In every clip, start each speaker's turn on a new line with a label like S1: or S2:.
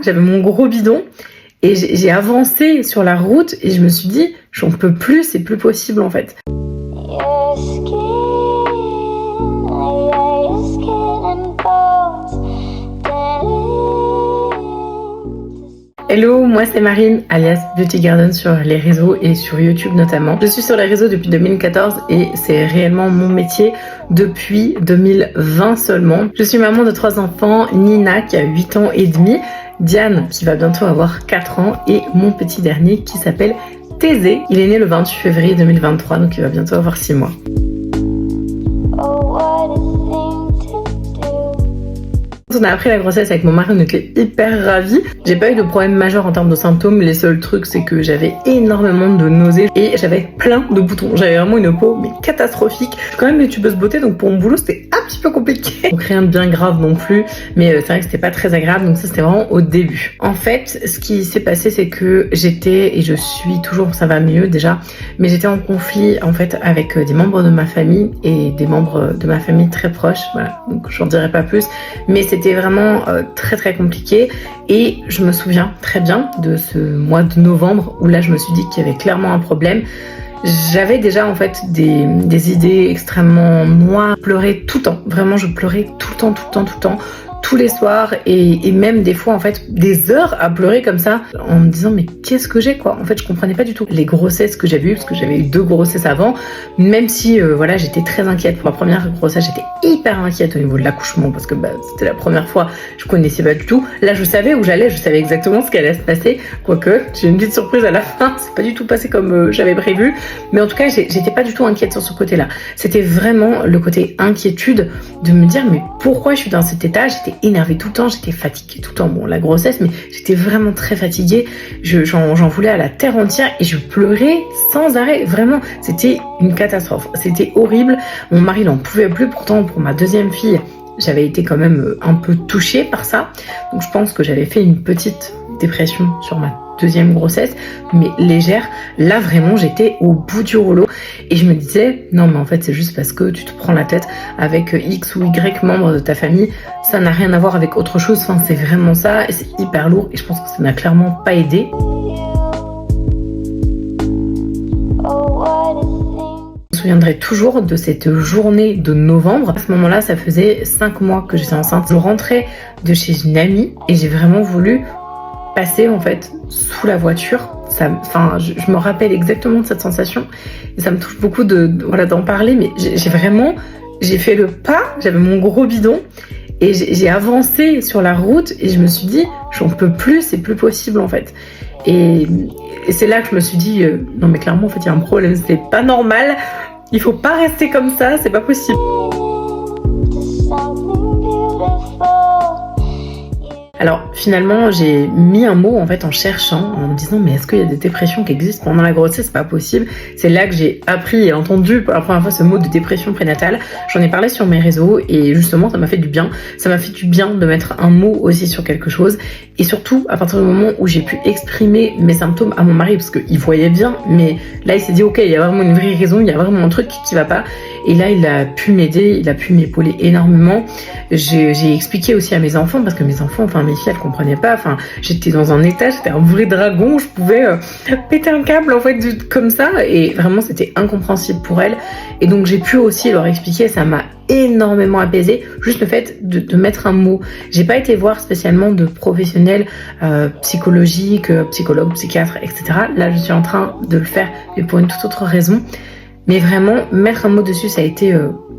S1: j'avais mon gros bidon et j'ai avancé sur la route et je me suis dit, j'en peux plus, c'est plus possible en fait. Hello, moi c'est Marine, alias Beauty Garden sur les réseaux et sur YouTube notamment. Je suis sur les réseaux depuis 2014 et c'est réellement mon métier depuis 2020 seulement. Je suis maman de 3 enfants, Nina qui a 8 ans et demi, Diane qui va bientôt avoir 4 ans et mon petit dernier qui s'appelle Thésée. Il est né le 28 février 2023 donc il va bientôt avoir 6 mois. Quand on a appris la grossesse avec mon mari, on était hyper ravis. J'ai pas eu de problème majeur en termes de symptômes. Les seuls trucs, c'est que j'avais énormément de nausées et j'avais plein de boutons. J'avais vraiment une peau mais catastrophique. Je suis quand même youtubeuse beauté, donc pour mon boulot, c'était un petit peu compliqué. Donc rien de bien grave non plus, mais c'est vrai que c'était pas très agréable. Donc ça, c'était vraiment au début. En fait, ce qui s'est passé, c'est que j'étais, et je suis toujours, ça va mieux déjà, mais j'étais en conflit en fait avec des membres de ma famille et des membres de ma famille très proches. Voilà, donc j'en dirai pas plus, mais c'était vraiment très compliqué et je me souviens très bien de ce mois de novembre où là je me suis dit qu'il y avait clairement un problème. J'avais déjà en fait des idées extrêmement noires, je pleurais tout le temps, vraiment je pleurais tout le temps, tous les soirs et même des fois en fait des heures à pleurer comme ça en me disant mais qu'est-ce que j'ai quoi. En fait je comprenais pas du tout les grossesses que j'avais eues parce que j'avais eu 2 grossesses avant, même si voilà j'étais très inquiète pour ma première grossesse, j'étais hyper inquiète au niveau de l'accouchement parce que c'était la première fois, je connaissais pas du tout. Là je savais où j'allais, je savais exactement ce qui allait se passer, quoique j'ai une petite surprise à la fin, c'est pas du tout passé comme j'avais prévu, mais en tout cas j'étais pas du tout inquiète sur ce côté-là. C'était vraiment le côté inquiétude de me dire mais pourquoi je suis dans cet état. J'étais énervée tout le temps, j'étais fatiguée tout le temps, bon la grossesse, mais j'étais vraiment très fatiguée, j'en voulais à la terre entière et je pleurais sans arrêt, vraiment c'était une catastrophe, c'était horrible. Mon mari n'en pouvait plus, pourtant pour ma deuxième fille j'avais été quand même un peu touchée par ça, donc je pense que j'avais fait une petite dépression sur ma deuxième grossesse, mais légère. Là vraiment j'étais au bout du rouleau et je me disais non mais en fait c'est juste parce que tu te prends la tête avec X ou Y membres de ta famille, ça n'a rien à voir avec autre chose, enfin c'est vraiment ça et c'est hyper lourd et je pense que ça n'a clairement pas aidé. Je me souviendrai toujours de cette journée de novembre. À ce moment-là, ça faisait 5 mois que j'étais enceinte. Je rentrais de chez une amie et j'ai vraiment voulu passer en fait sous la voiture. Je me rappelle exactement de cette sensation et ça me touche beaucoup d'en parler, mais j'ai fait le pas, j'avais mon gros bidon et j'ai avancé sur la route et je me suis dit j'en peux plus, c'est plus possible en fait. Et c'est là que je me suis dit non mais clairement en fait il y a un problème, c'est pas normal, il faut pas rester comme ça, c'est pas possible. Alors finalement j'ai mis un mot en fait en cherchant, en me disant mais est-ce qu'il y a des dépressions qui existent pendant la grossesse, c'est pas possible. C'est là que j'ai appris et entendu pour la première fois ce mot de dépression prénatale. J'en ai parlé sur mes réseaux et justement ça m'a fait du bien. Ça m'a fait du bien de mettre un mot aussi sur quelque chose et surtout à partir du moment où j'ai pu exprimer mes symptômes à mon mari parce qu'il voyait bien, mais là il s'est dit ok il y a vraiment une vraie raison, il y a vraiment un truc qui va pas. Et là, il a pu m'aider, il a pu m'épauler énormément. J'ai expliqué aussi à mes enfants, parce que mes enfants, enfin mes filles, elles comprenaient pas. Enfin, j'étais dans un état, j'étais un vrai dragon, je pouvais péter un câble en fait comme ça. Et vraiment, c'était incompréhensible pour elles. Et donc, j'ai pu aussi leur expliquer, ça m'a énormément apaisé, juste le fait de mettre un mot. J'ai pas été voir spécialement de professionnels psychologiques, psychologues, psychiatres, etc. Là, je suis en train de le faire, mais pour une toute autre raison. Mais vraiment, mettre un mot dessus, ça a été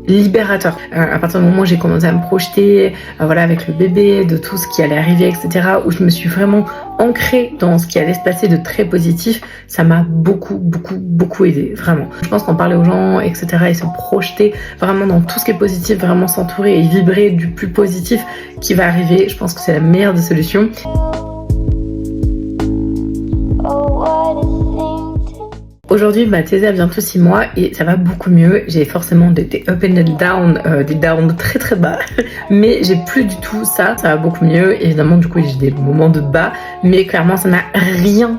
S1: libérateur. À partir du moment où j'ai commencé à me projeter, voilà, avec le bébé, de tout ce qui allait arriver, etc., où je me suis vraiment ancrée dans ce qui allait se passer de très positif, ça m'a beaucoup aidé, vraiment. Je pense qu'en parler aux gens, etc., et se projeter vraiment dans tout ce qui est positif, vraiment s'entourer et vibrer du plus positif qui va arriver, je pense que c'est la meilleure des solutions. Aujourd'hui, Thésée a bientôt 6 mois et ça va beaucoup mieux. J'ai forcément des up and down, des downs très bas, mais j'ai plus du tout ça. Ça va beaucoup mieux. Évidemment, du coup, j'ai des moments de bas, mais clairement, ça n'a rien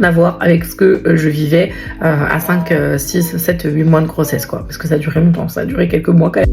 S1: à voir avec ce que je vivais à 5, 6, 7, 8 mois de grossesse, quoi. Parce que ça a duré longtemps, ça a duré quelques mois quand même.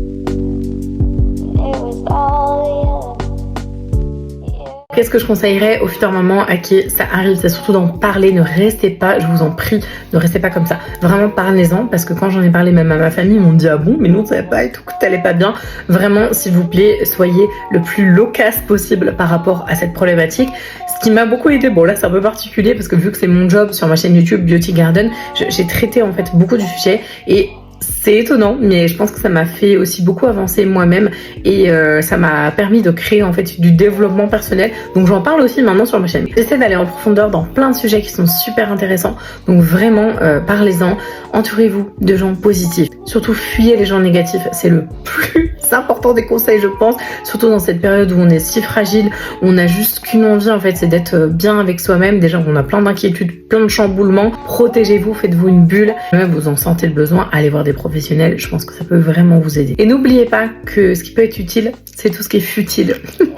S1: Qu'est-ce que je conseillerais aux futures mamans à qui ça arrive? C'est surtout d'en parler, ne restez pas, je vous en prie, ne restez pas comme ça. Vraiment parlez-en, parce que quand j'en ai parlé même à ma famille, ils m'ont dit ah bon, mais non, ça va pas et tout, que t'allais pas bien. Vraiment, s'il vous plaît, soyez le plus loquace possible par rapport à cette problématique. Ce qui m'a beaucoup aidé, bon là c'est un peu particulier parce que vu que c'est mon job sur ma chaîne YouTube Beauty Garden, j'ai traité en fait beaucoup du sujet et c'est étonnant, mais je pense que ça m'a fait aussi beaucoup avancer moi-même et ça m'a permis de créer en fait du développement personnel. Donc j'en parle aussi maintenant sur ma chaîne. J'essaie d'aller en profondeur dans plein de sujets qui sont super intéressants. Donc vraiment, parlez-en. Entourez-vous de gens positifs. Surtout fuyez les gens négatifs. C'est le plus important des conseils, je pense. Surtout dans cette période où on est si fragile, où on a juste qu'une envie en fait, c'est d'être bien avec soi-même. Déjà, on a plein d'inquiétudes, plein de chamboulements. Protégez-vous, faites-vous une bulle. Même vous en sentez le besoin, allez voir des professionnels. Je pense que ça peut vraiment vous aider. Et n'oubliez pas que ce qui peut être utile, c'est tout ce qui est futile.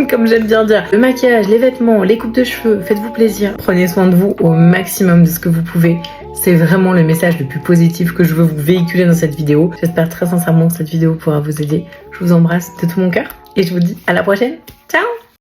S1: Comme j'aime bien dire. Le maquillage, les vêtements, les coupes de cheveux, faites-vous plaisir. Prenez soin de vous au maximum de ce que vous pouvez. C'est vraiment le message le plus positif que je veux vous véhiculer dans cette vidéo. J'espère très sincèrement que cette vidéo pourra vous aider. Je vous embrasse de tout mon cœur et je vous dis à la prochaine. Ciao!